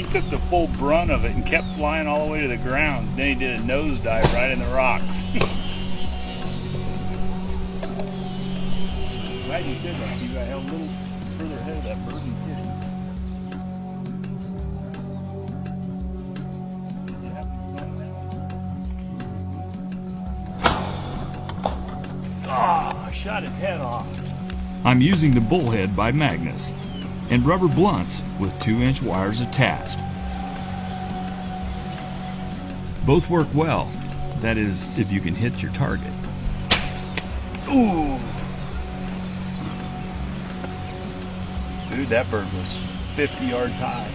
He took the full brunt of it and kept flying all the way to the ground. Then he did a nosedive right in the rocks. Glad you said that. You got held a little further ahead of that bird and kidding. Ah, I shot his head off. I'm using the bullhead by Magnus and rubber blunts with 2-inch wires attached. Both work well, that is, if you can hit your target. Ooh! Dude, that bird was 50 yards high.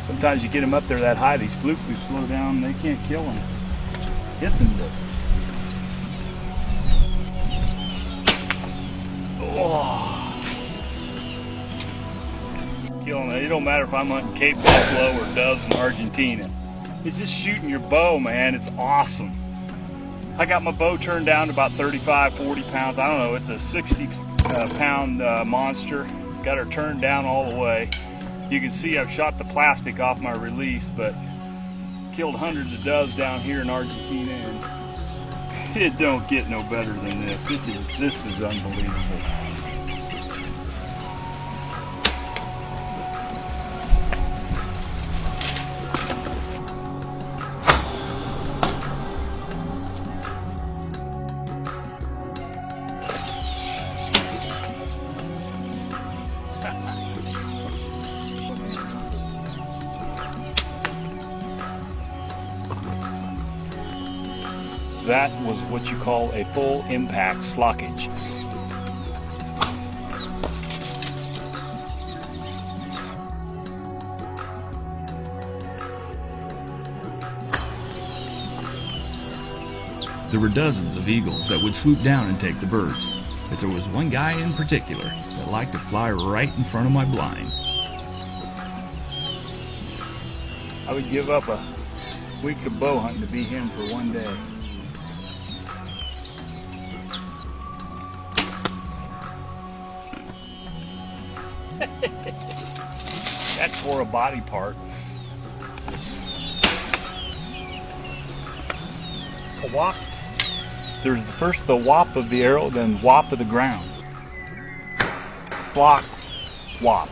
Sometimes you get them up there that high, these flukes slow down, they can't kill them. Hits them though. Oh. Killing it. It don't matter if I'm hunting Cape Buffalo or doves in Argentina. It's just shooting your bow, man. It's awesome. I got my bow turned down to about 35, 40 pounds. I don't know. It's a 60 pound monster. Got her turned down all the way. You can see I've shot the plastic off my release, but killed hundreds of doves down here in Argentina, and it don't get no better than this. This is unbelievable. That was what you call a full impact slockage. There were dozens of eagles that would swoop down and take the birds, but there was one guy in particular that liked to fly right in front of my blind. I would give up a week of bow hunting to be him for one day. That's for a body part. A whop. There's first the whop of the arrow, then whop of the ground. Flock, whop.